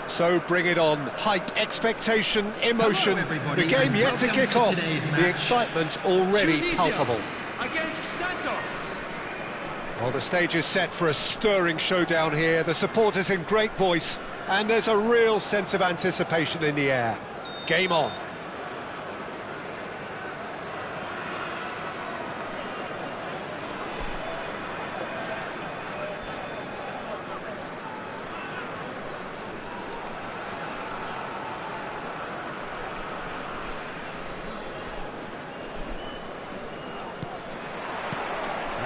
So bring it on. Hype, expectation, emotion. The game yet to kick off. The excitement already palpable. Against Santos. Well, the stage is set for a stirring showdown here. The supporters in great voice, and there's a real sense of anticipation in the air. Game on.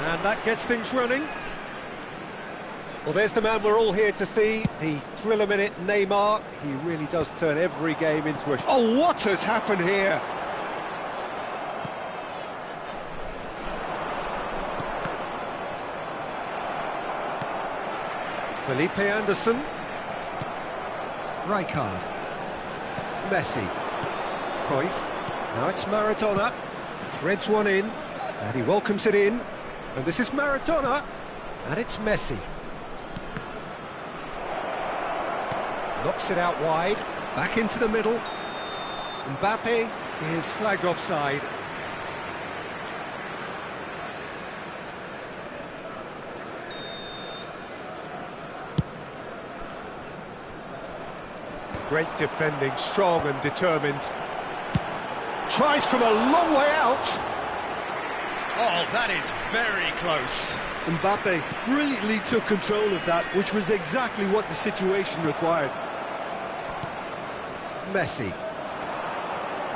And that gets things running. Well, there's the man we're all here to see, the thriller-minute Neymar. He really does turn every game into a... Oh, what has happened here? Felipe Anderson. Rijkaard. Messi. Cruyff. Now it's Maradona. Threads one in, and he welcomes it in. And this is Maradona, and it's Messi. Knocks it out wide, back into the middle. Mbappe is flagged offside. Great defending, strong and determined. Tries from a long way out. Oh, that is very close. Mbappe brilliantly took control of that, which was exactly what the situation required. Messi.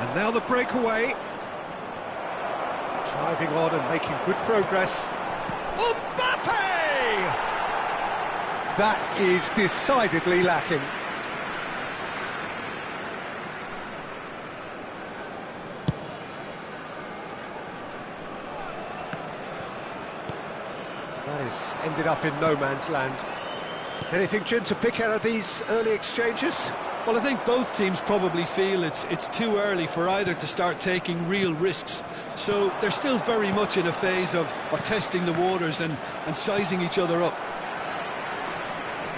And now the breakaway. Driving on and making good progress. Mbappe! That is decidedly lacking. That has ended up in no man's land. Anything, Jim, to pick out of these early exchanges? Well, I think both teams probably feel it's too early for either to start taking real risks. So they're still very much in a phase of testing the waters and sizing each other up.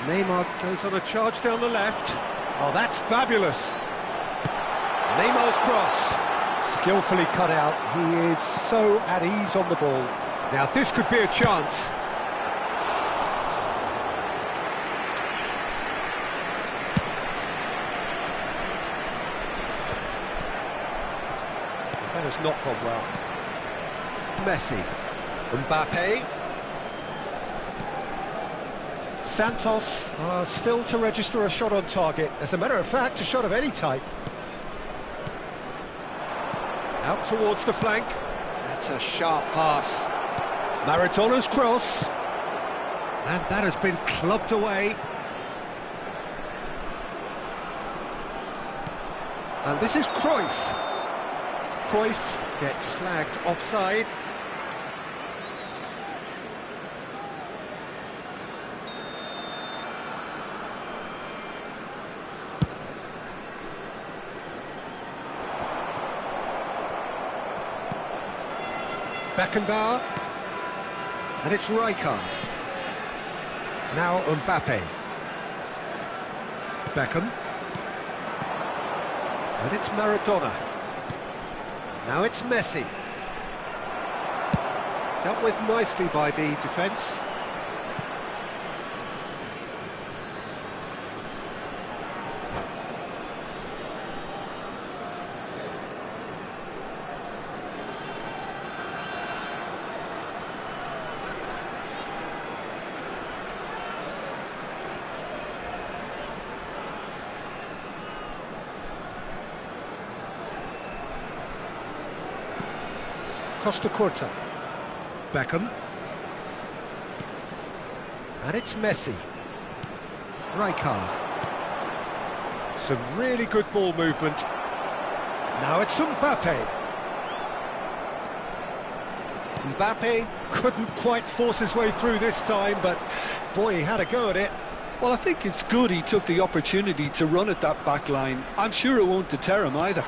Neymar goes on a charge down the left. Oh, that's fabulous. Neymar's cross. Skillfully cut out. He is so at ease on the ball. Now, this could be a chance. That has not gone well. Messi. Mbappe. Santos still to register a shot on target. As a matter of fact, a shot of any type. Out towards the flank. That's a sharp pass. Maradona's cross. And that has been clubbed away. And this is Cruyff. Cruyff gets flagged offside. Beckenbauer. And it's Rijkaard. Now Mbappe. Beckham. And it's Maradona. Now it's Messi. Dealt with nicely by the defence. Costa Curta. Beckham. And it's Messi. Rijkaard. Some really good ball movement. Now it's Mbappe. Mbappe couldn't quite force his way through this time, but boy, he had a go at it. Well, I think it's good he took the opportunity to run at that back line. I'm sure it won't deter him either.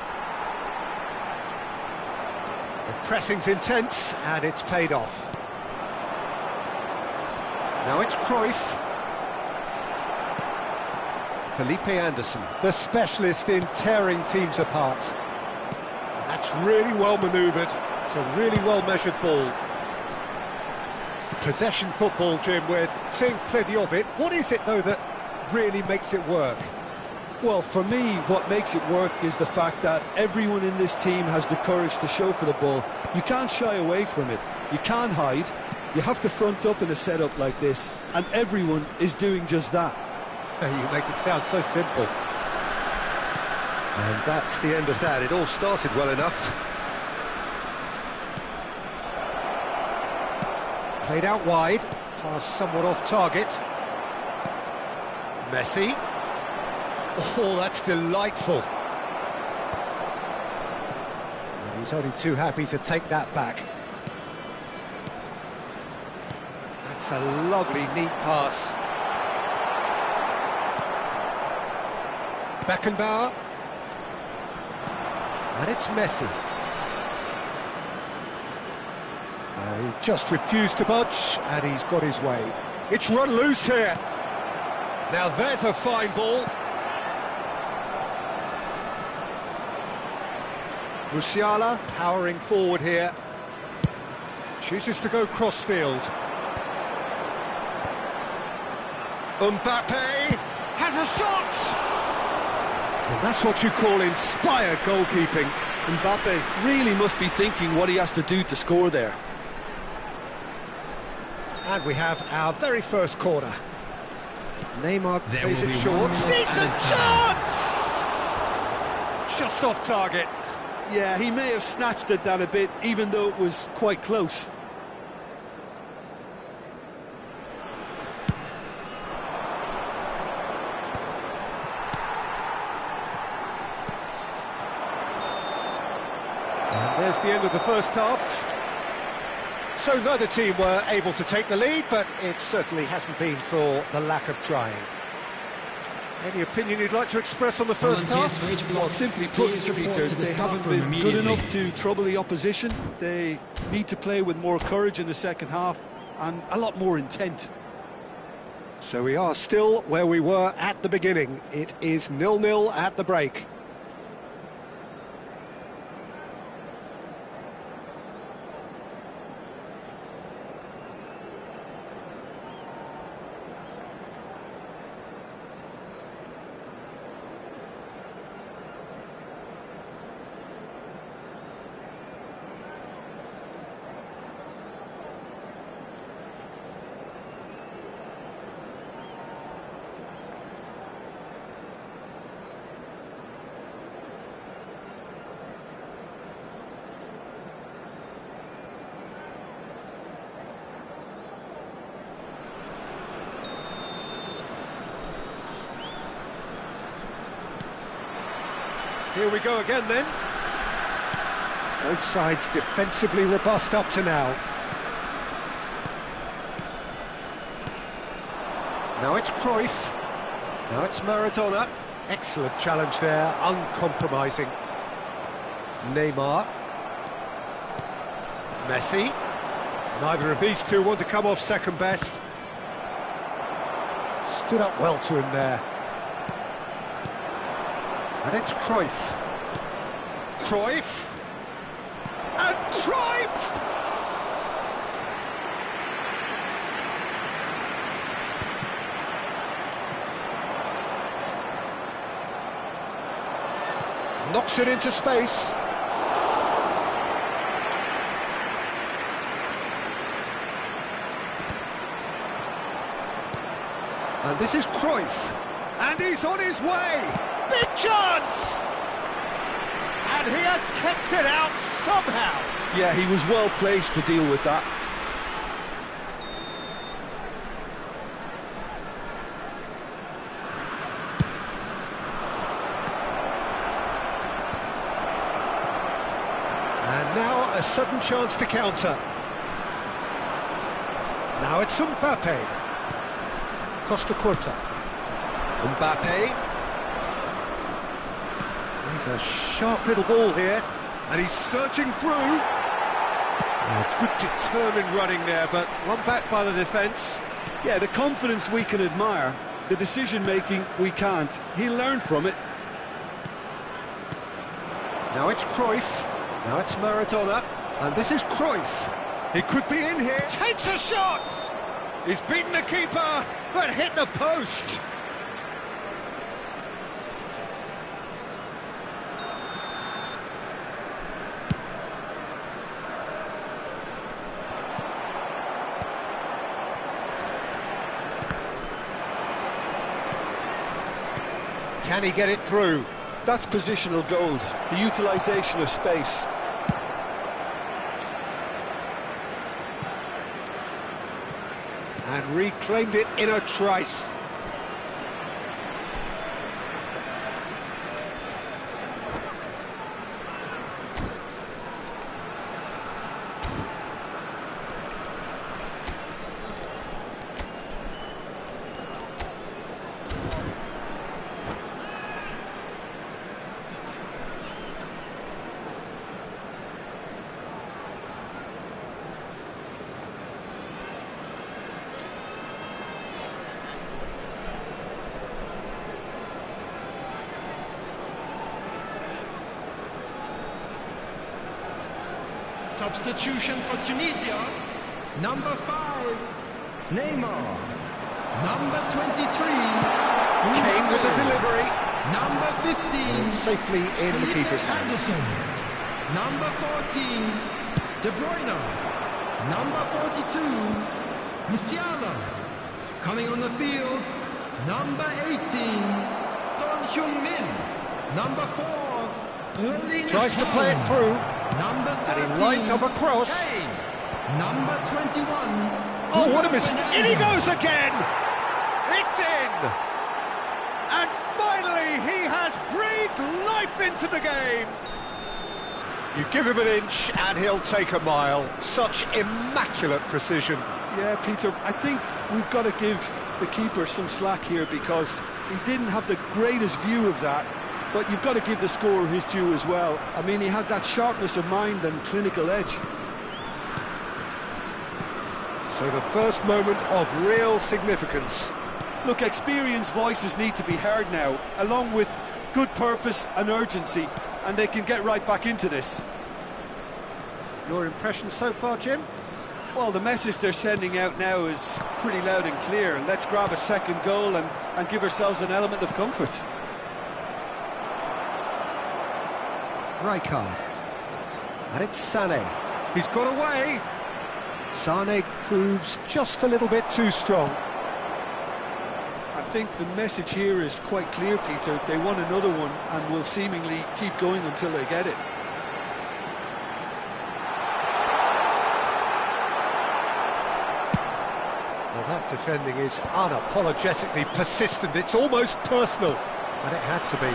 The pressing's intense, and it's paid off. Now it's Cruyff. Felipe Anderson, the specialist in tearing teams apart. And that's really well manoeuvred. It's a really well-measured ball. Possession football, Jim, we're seeing plenty of it. What is it, though, that really makes it work? Well, for me, what makes it work is the fact that everyone in this team has the courage to show for the ball. You can't shy away from it. You can't hide. You have to front up in a setup like this, and everyone is doing just that. You make it sound so simple. And that's the end of that. It all started well enough. Played out wide, pass somewhat off target. Messi. Oh, that's delightful. And he's only too happy to take that back. That's a lovely, neat pass. Beckenbauer. And it's Messi. He just refused to budge, and he's got his way. It's run loose here. Now there's a fine ball. Musiala powering forward here. Chooses to go cross-field. Mbappe has a shot! And that's what you call inspired goalkeeping. Mbappe really must be thinking what he has to do to score there. And we have our very first corner. Neymar plays it short. Decent chance! Just off target. Yeah, he may have snatched at that a bit, even though it was quite close. And there's the end of the first half. So neither team were able to take the lead, but it certainly hasn't been for the lack of trying. Any opinion you'd like to express on the first half? Well, simply put, Peter, they haven't been good enough to trouble the opposition. They need to play with more courage in the second half and a lot more intent. So we are still where we were at the beginning. It is 0-0 at the break. Here we go again then. Both sides defensively robust up to now. Now it's Cruyff. Now it's Maradona. Excellent challenge there, uncompromising. Neymar. Messi. Neither of these two want to come off second best. Stood up well to him there. And it's Cruyff. Cruyff. And Cruyff! Knocks it into space. And this is Cruyff. And he's on his way! Big chance! And he has kept it out somehow. Yeah, he was well placed to deal with that. And now a sudden chance to counter. Now it's Mbappe. Costa Curta. Mbappe. He's a sharp little ball here, and he's searching through. Good determined running there, but one back by the defence. Yeah, the confidence we can admire, the decision-making we can't. He'll learn from it. Now it's Cruyff, now it's Maradona, and this is Cruyff. He could be in here. Takes a shot! He's beaten the keeper, but hit the post. Can he get it through? That's positional gold, the utilisation of space. And reclaimed it in a trice. Substitution for Tunisia. Number 5, Neymar. Number 23, Kane with the delivery. Number 15, Safely in the keeper's hands. Anderson. Number 14, De Bruyne. Number 42, Musiala. Coming on the field, number 18, Son Heung-min. Number 4, Erling Tries to play it Haaland. through. Number 13, And he lights up a cross. Kane. Number 21. Oh, what a mistake! In he goes again! It's in! And finally, he has breathed life into the game! You give him an inch and he'll take a mile. Such immaculate precision. Yeah, Peter, I think we've got to give the keeper some slack here because he didn't have the greatest view of that, but you've got to give the scorer his due as well. I mean, he had that sharpness of mind and clinical edge. So the first moment of real significance. Look, experienced voices need to be heard now, along with good purpose and urgency, and they can get right back into this. Your impression so far, Jim? Well, the message they're sending out now is pretty loud and clear. Let's grab a second goal and give ourselves an element of comfort. Rijkaard. And it's Sané. He's got away. Sané proves just a little bit too strong. I think the message here is quite clear, Peter. They want another one and will seemingly keep going until they get it. Well, that defending is unapologetically persistent. It's almost personal, and it had to be.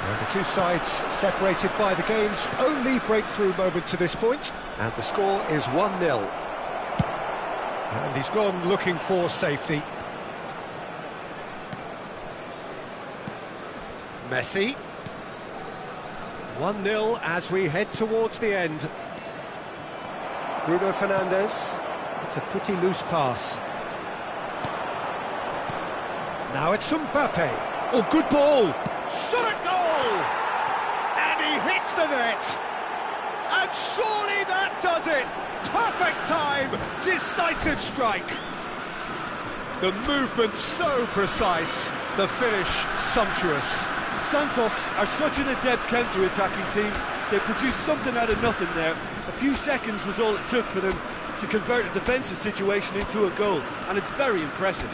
And the two sides separated by the game's only breakthrough moment to this point, and the score is 1-0. And he's gone looking for safety. Messi. 1-0 as we head towards the end. Bruno Fernandes. It's a pretty loose pass. Now it's Mbappe. Oh, good ball. Shot at goal! And he hits the net. And surely that does it. Perfect time, decisive strike. The movement so precise, the finish sumptuous. Santos are such an adept counter-attacking team. They produced something out of nothing there. A few seconds was all it took for them to convert a defensive situation into a goal, and it's very impressive.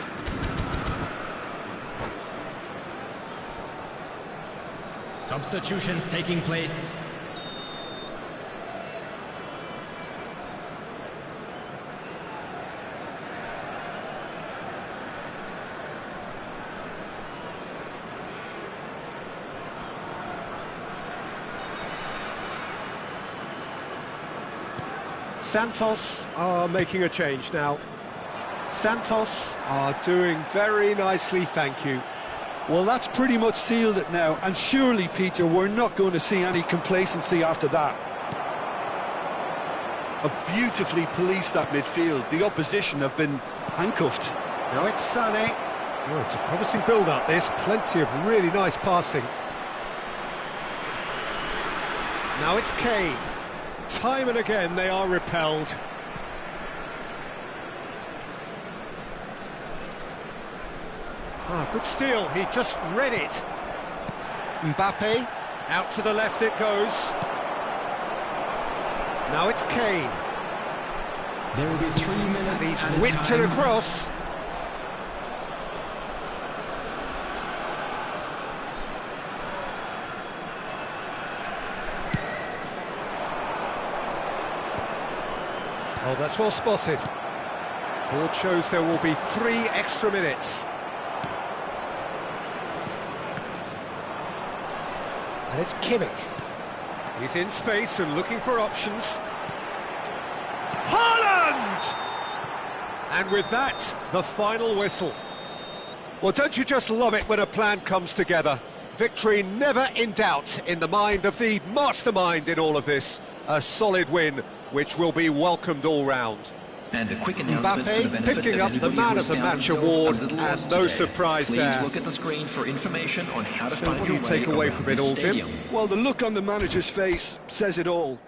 Substitutions taking place. Santos are making a change now. Santos are doing very nicely, thank you. Well, that's pretty much sealed it now, and surely, Peter, we're not going to see any complacency after that. Have beautifully policed that midfield. The opposition have been handcuffed. Now it's Sané. Oh, it's a promising build-up, this. Plenty of really nice passing. Now it's Kane. Time and again they are repelled. Ah, good steal, he just read it. Mbappe, out to the left it goes. Now it's Kane. There will be 3 minutes. And he's whipped it across. Oh, that's well spotted. Board shows there will be 3 extra minutes. And it's Kimmich. He's in space and looking for options. Haaland! And with that, the final whistle. Well, don't you just love it when a plan comes together? Victory never in doubt in the mind of the mastermind in all of this. A solid win, which will be welcomed all round. And a quick announcement for the Mbappe benefit picking of up the anybody Man who of the has Match found award, themselves a little and lost no today. surprise Please there. look at the screen for information on how to So find what do your you way take away around from it the all, Tim? stadium. Well, the look on the manager's face says it all.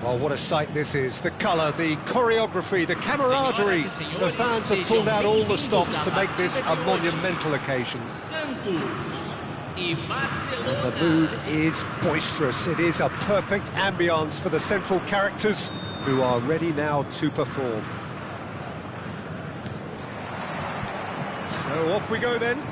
Oh, what a sight this is. The colour, the choreography, the camaraderie. The fans have pulled out all the stops to make this a monumental occasion. And the mood is boisterous. It is a perfect ambience for the central characters who are ready now to perform. So off we go then.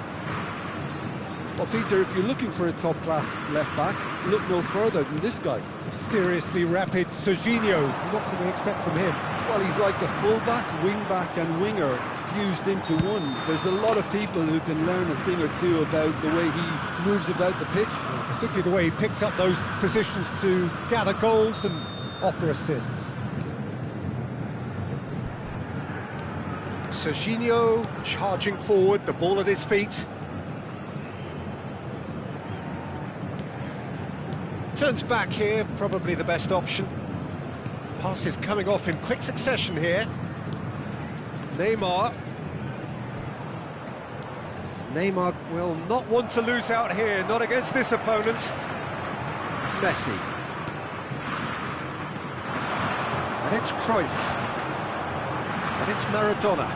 Well, Peter, if you're looking for a top-class left-back, look no further than this guy. The seriously rapid Serginho. What can we expect from him? Well, he's like a full-back, wing-back and winger fused into one. There's a lot of people who can learn a thing or two about the way he moves about the pitch. Particularly the way he picks up those positions to gather goals and offer assists. Serginho charging forward, the ball at his feet. Turns back here, probably the best option. Passes coming off in quick succession here. Neymar will not want to lose out here, not against this opponent. Messi. And it's Cruyff. And it's Maradona.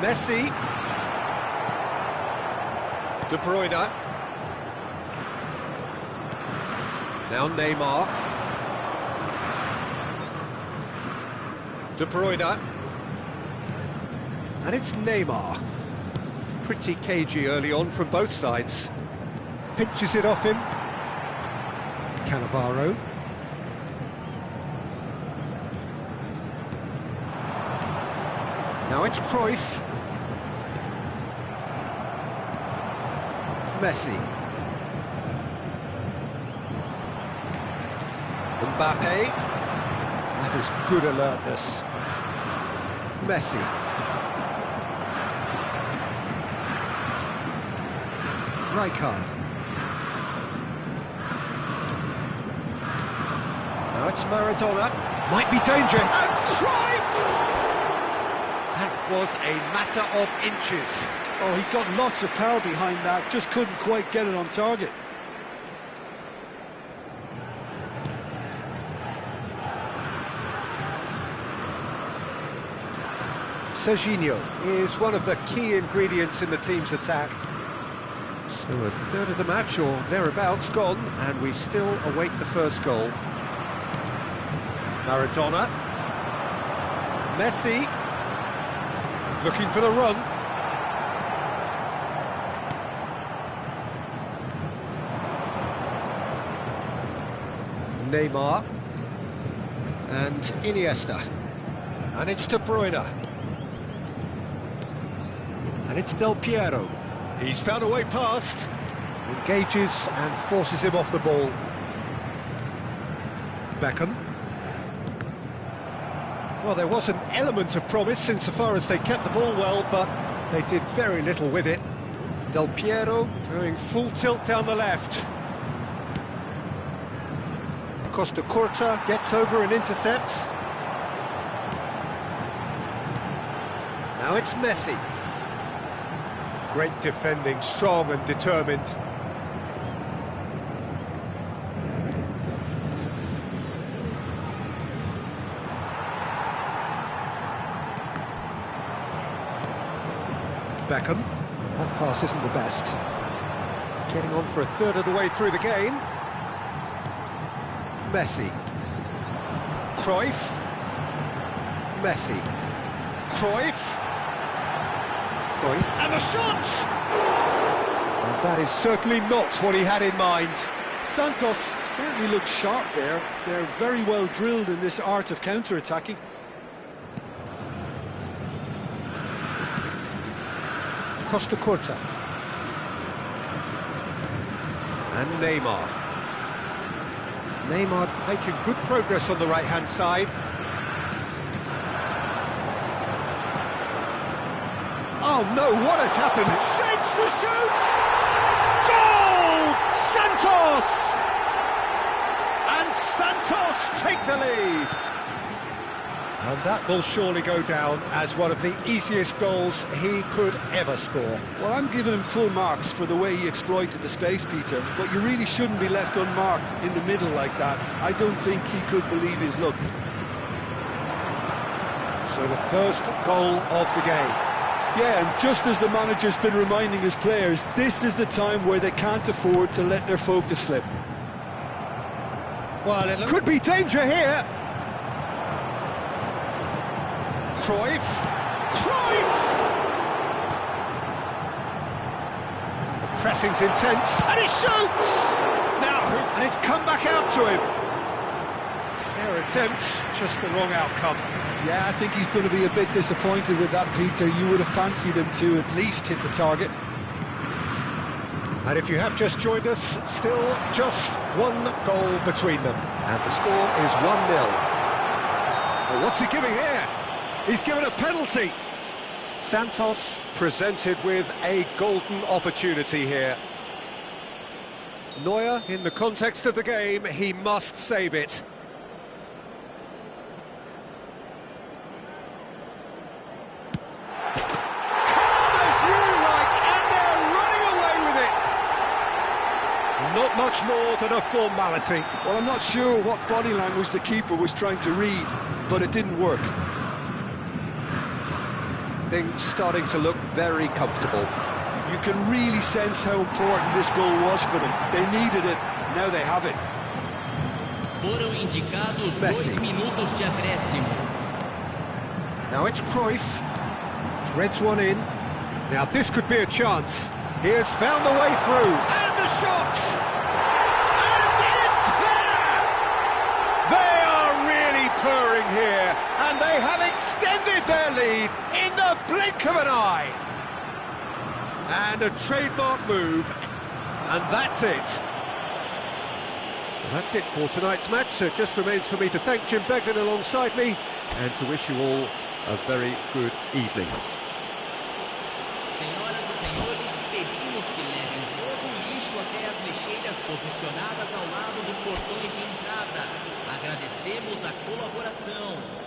Messi. De Bruyne. Now Neymar. De Bruyne. And it's Neymar. Pretty cagey early on from both sides. Pinches it off him. Cannavaro. Now it's Cruyff. Messi. Mbappe. That is good alertness. Messi. Rijkaard. Now it's Maradona. Might be danger. And Cruyff! That was a matter of inches. Oh, he got lots of power behind that, just couldn't quite get it on target. Serginho is one of the key ingredients in the team's attack. So a third of the match or thereabouts gone, and we still await the first goal. Maradona. Messi. Looking for the run. Neymar. And Iniesta. And it's De Bruyne. And it's Del Piero. He's found a way past. Engages and forces him off the ball. Beckham. Well, there was an element of promise insofar as they kept the ball well, but they did very little with it. Del Piero going full tilt down the left. Costa Curta gets over and intercepts. Now it's Messi. Great defending, strong and determined. Beckham. That pass isn't the best. Getting on for a third of the way through the game. Messi. Cruyff. Messi. Cruyff. Cruyff. And the shot! And that is certainly not what he had in mind. Santos certainly looked sharp there. They're very well drilled in this art of counter-attacking. Costa Curta. And Neymar. Neymar making good progress on the right-hand side. Oh no, what has happened? Shapes to shoot! Goal! Santos! And Santos take the lead. And that will surely go down as one of the easiest goals he could ever score. Well, I'm giving him full marks for the way he exploited the space, Peter, but you really shouldn't be left unmarked in the middle like that. I don't think he could believe his luck. So the first goal of the game. Yeah, and just as the manager's been reminding his players, this is the time where they can't afford to let their focus slip. Well, it could be danger here. Cruyff. Cruyff! The pressing's intense. And he shoots! Now, and it's come back out to him. Fair attempt, just the wrong outcome. Yeah, I think he's going to be a bit disappointed with that, Peter. You would have fancied him to at least hit the target. And if you have just joined us, still just one goal between them. And the score is 1-0. Well, what's he giving here? He's given a penalty. Santos presented with a golden opportunity here. Neuer, in the context of the game, he must save it. Not much more than a formality. Well, I'm not sure what body language the keeper was trying to read, but it didn't work. Things starting to look very comfortable. You can really sense how important this goal was for them. They needed it, now they have it. Foram indicados Messi. 2 minutos de acréscimo. Now it's Cruyff. Threads one in. Now this could be a chance. He has found the way through. And the shot! And it's there! They are really purring here. And they have extended their lead in the blink of an eye. And a trademark move. And that's it. That's it for tonight's match. So it just remains for me to thank Jim Beglin alongside me and to wish you all a very good evening. Senhoras e senhores, pedimos que levem todo o lixo até as lixeiras posicionadas ao lado dos portões de entrada. Agradecemos a colaboração.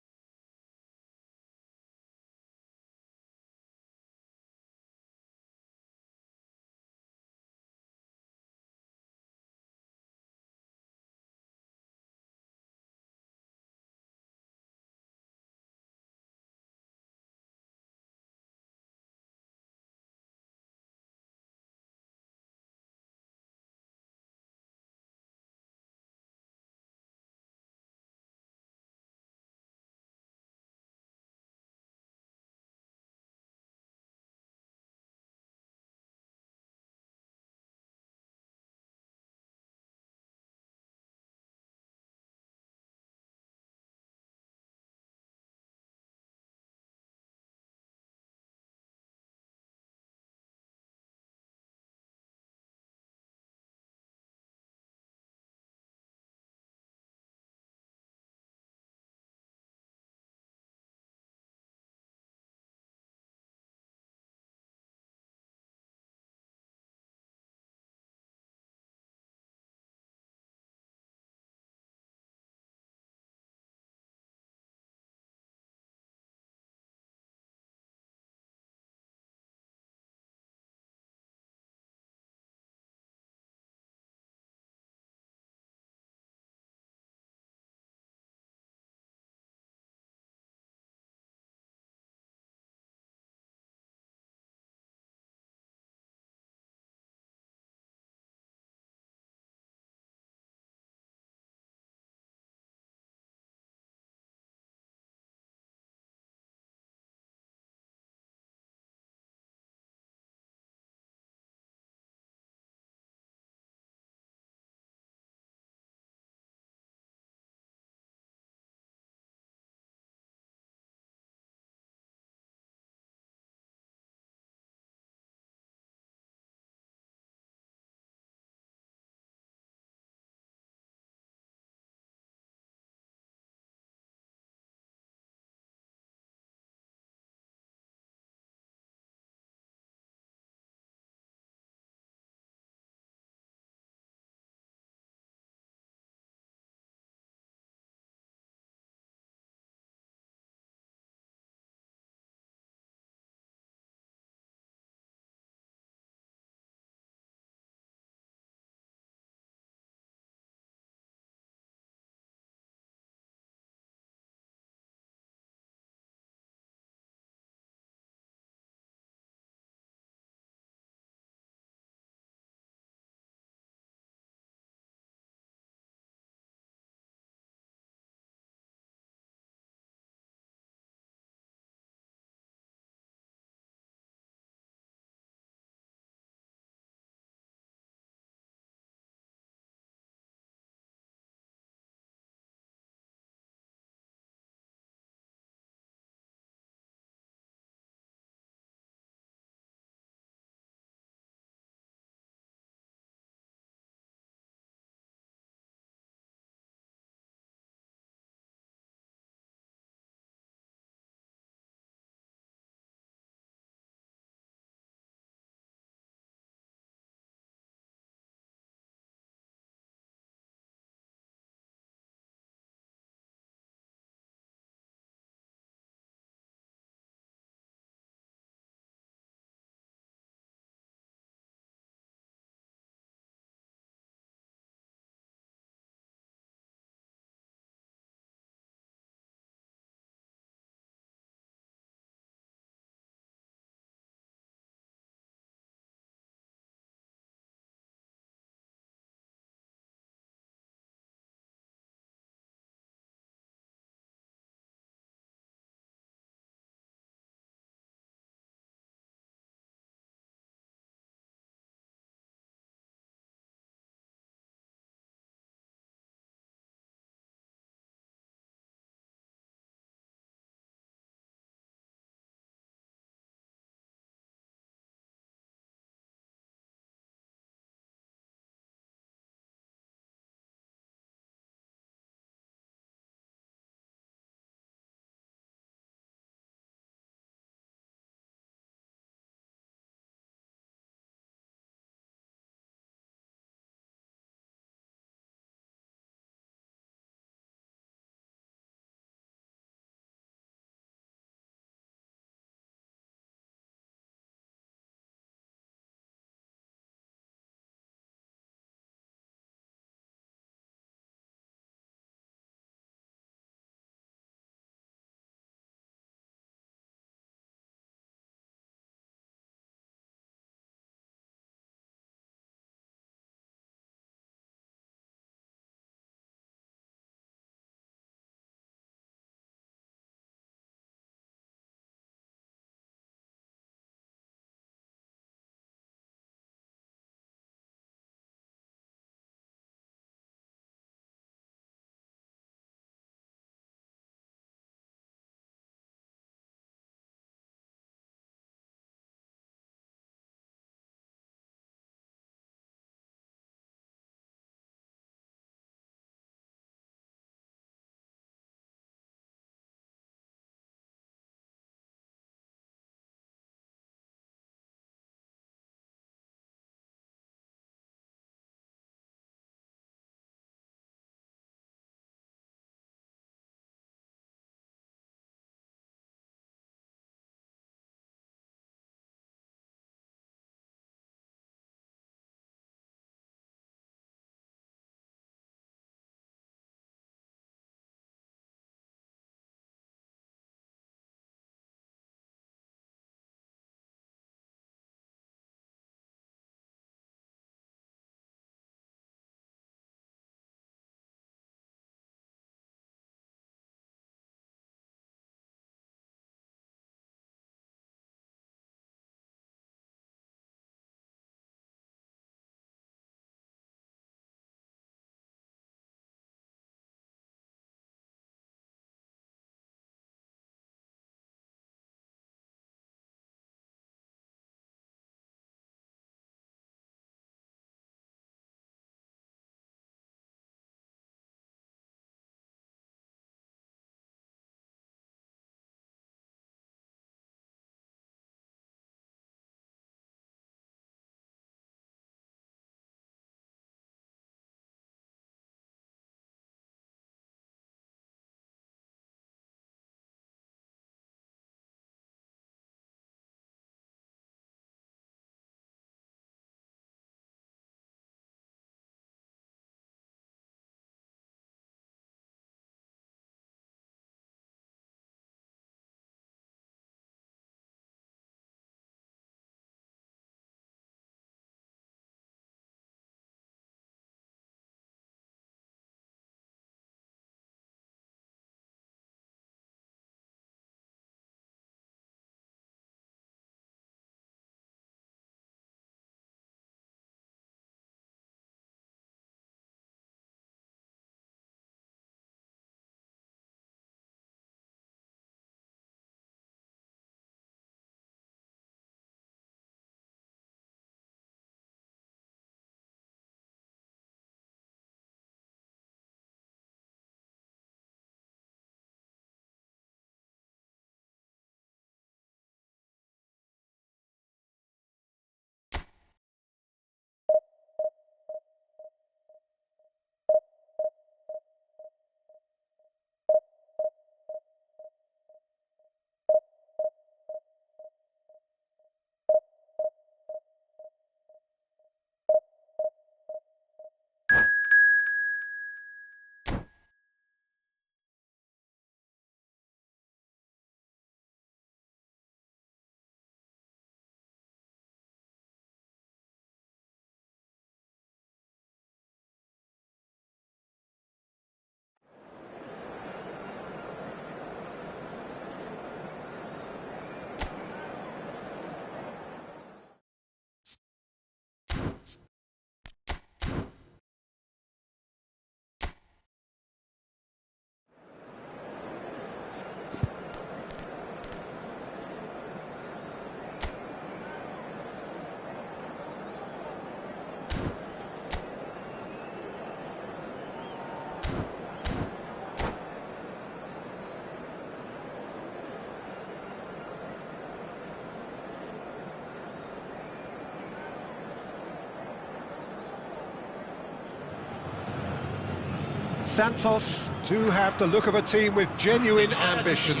Santos do have the look of a team with genuine ambition.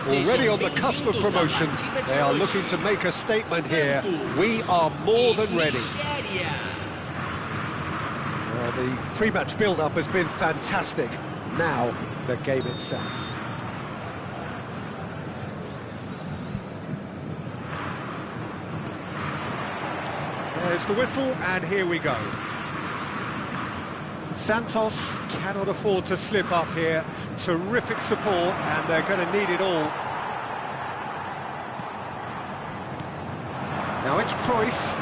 Already on the cusp of promotion, they are looking to make a statement here. We are more than ready. Well, the pre-match build-up has been fantastic. Now, the game itself. There's the whistle, and here we go. Santos cannot afford to slip up here. Terrific support, and they're going to need it all. Now it's Cruyff.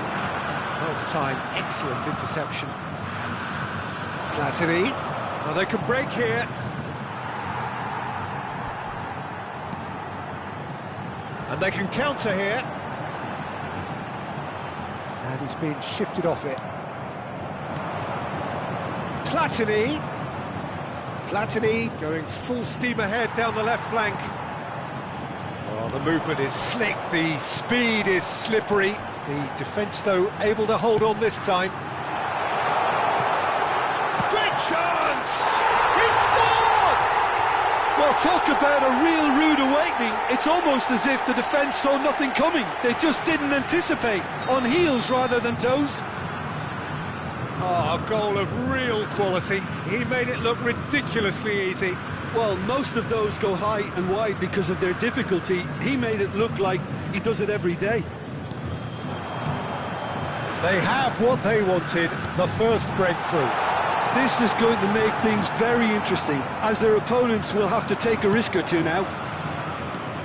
Well timed, excellent interception. Platini. Now they can break here. And they can counter here. And he's been shifted off it. Platini going full steam ahead down the left flank. Oh, the movement is slick, the speed is slippery. The defence, though, able to hold on this time. Great chance! He scored! Well, talk about a real rude awakening. It's almost as if the defence saw nothing coming. They just didn't anticipate, on heels rather than toes. Oh, a goal of real quality. He made it look ridiculously easy. Well, most of those go high and wide because of their difficulty. He made it look like he does it every day. They have what they wanted, the first breakthrough. This is going to make things very interesting, as their opponents will have to take a risk or two now.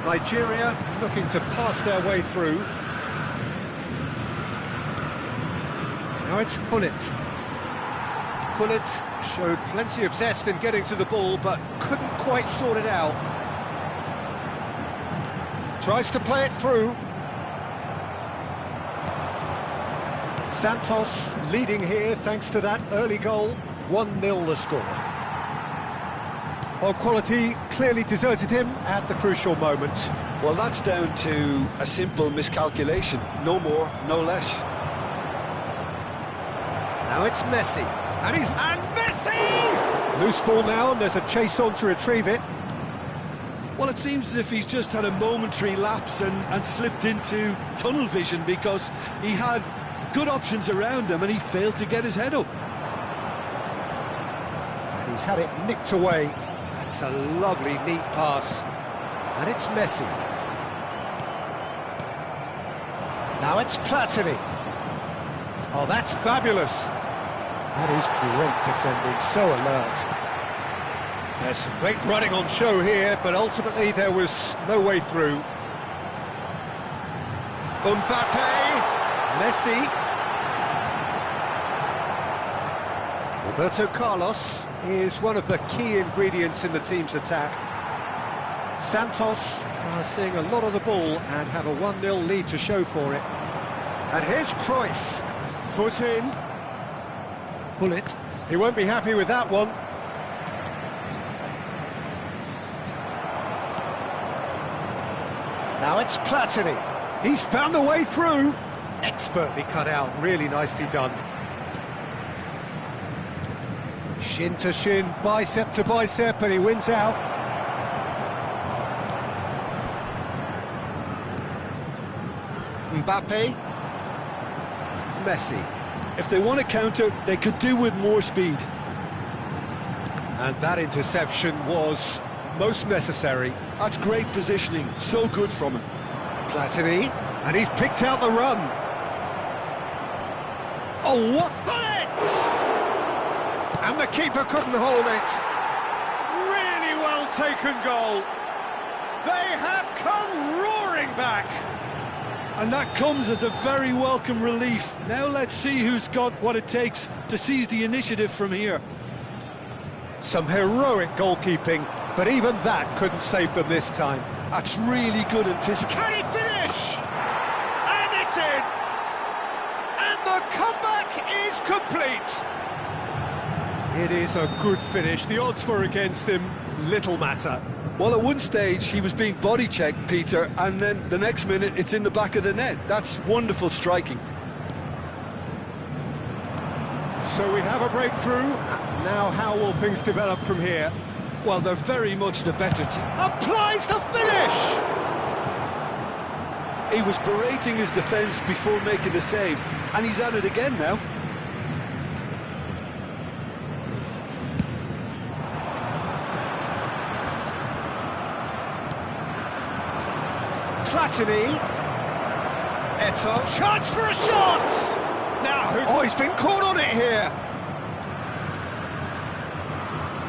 Nigeria looking to pass their way through. Now it's Hullet. Hullet showed plenty of zest in getting to the ball, but couldn't quite sort it out. Tries to play it through. Santos leading here thanks to that early goal. 1-0 the score. Well, quality clearly deserted him at the crucial moment. Well, that's down to a simple miscalculation. No more, no less. Now it's Messi. And Messi! Loose ball now, and there's a chase on to retrieve it. Well, it seems as if he's just had a momentary lapse and slipped into tunnel vision, because he had good options around him and he failed to get his head up. And he's had it nicked away. That's a lovely, neat pass. And it's Messi. Now it's Platini. Oh, that's fabulous. That is great defending, so alert. There's some great running on show here, but ultimately there was no way through. Mbappe, Messi. Roberto Carlos is one of the key ingredients in the team's attack. Santos are seeing a lot of the ball and have a 1-0 lead to show for it. And here's Cruyff, foot in. Hullet, he won't be happy with that one. Now it's Platini. He's found a way through. Expertly cut out, really nicely done. Shin to shin, bicep to bicep, and he wins out. Mbappe. Messi. If they want to counter, they could do with more speed. And that interception was most necessary. That's great positioning, so good from him. Platini, and he's picked out the run. Oh, what? Bullet! And the keeper couldn't hold it. Really well taken goal. They have come roaring back. And that comes as a very welcome relief. Now let's see who's got what it takes to seize the initiative from here. Some heroic goalkeeping. But even that couldn't save them this time. That's really good anticipation. Can he finish? And it's in! And the comeback is complete! It is a good finish. The odds were against him. Little matter. Well, at one stage, he was being body-checked, Peter, and then the next minute, it's in the back of the net. That's wonderful striking. So we have a breakthrough. Now how will things develop from here? Well, they're very much the better team. Applies the finish! He was berating his defence before making the save, and he's at it again now. Platini. Eto. Chance for a shot! Now, oh, he's been caught on it here.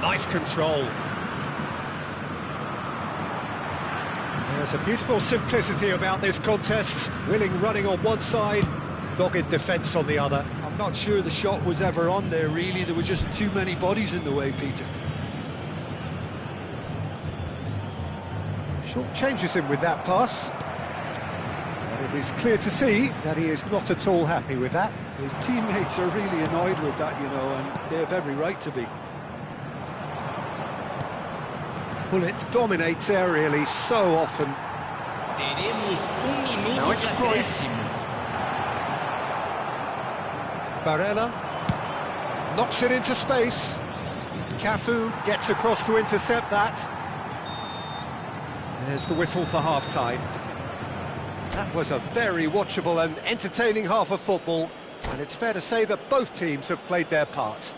Nice control. There's a beautiful simplicity about this contest. Willing running on one side, dogged defence on the other. I'm not sure the shot was ever on there, really. There were just too many bodies in the way, Peter. Short changes him with that pass. But it is clear to see that he is not at all happy with that. His teammates are really annoyed with that, you know, and they have every right to be. Bullet dominates aerially so often. Now it's Cruyff. Barella knocks it into space. Cafu gets across to intercept that. There's the whistle for half-time. That was a very watchable and entertaining half of football, and it's fair to say that both teams have played their part.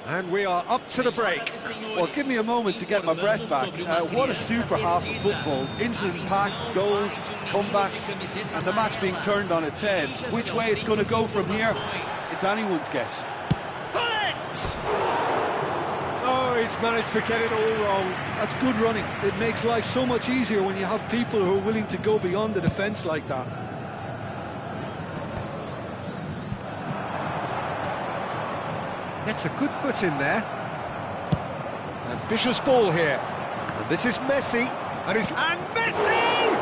And we are up to the break. Well, give me a moment to get my breath back. What a super half of football. Incident-packed, goals, comebacks, and the match being turned on its head. Which way it's going to go from here, it's anyone's guess. Bullet! Oh, he's managed to get it all wrong. That's good running. It makes life so much easier when you have people who are willing to go beyond the defence like that. Gets a good foot in there. Ambitious ball here. And this is Messi. And Messi!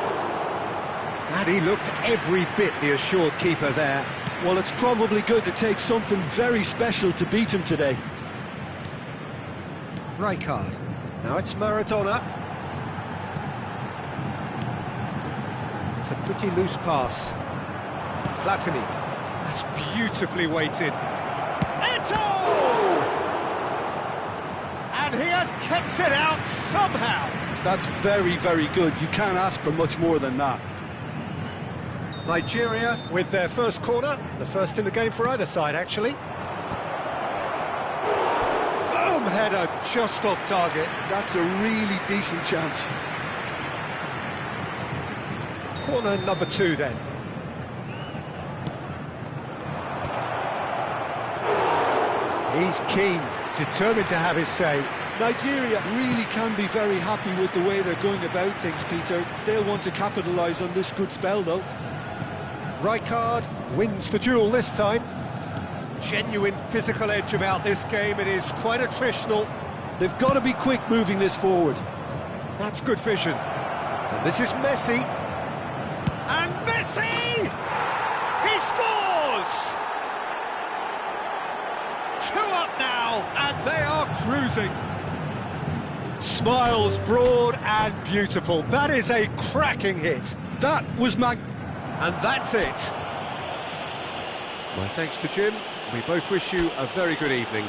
And he looked every bit the assured keeper there. Well, it's probably going to take something very special to beat him today. Rijkaard. Now it's Maradona. It's a pretty loose pass. Platini. That's beautifully weighted. Eto! And he has kept it out somehow. That's very, very good. You can't ask for much more than that. Nigeria with their first corner. The first in the game for either side, actually. Firm header just off target. That's a really decent chance. Corner number 2 then. He's keen, determined to have his say. Nigeria really can be very happy with the way they're going about things, Peter. They'll want to capitalise on this good spell, though. Rijkaard wins the duel this time. Genuine physical edge about this game. It is quite attritional. They've got to be quick moving this forward. That's good vision. And this is Messi. And Messi! He scores! 2 up now, and they are cruising. Smiles broad and beautiful. That is a cracking hit. That was And that's it. My thanks to Jim. We both wish you a very good evening.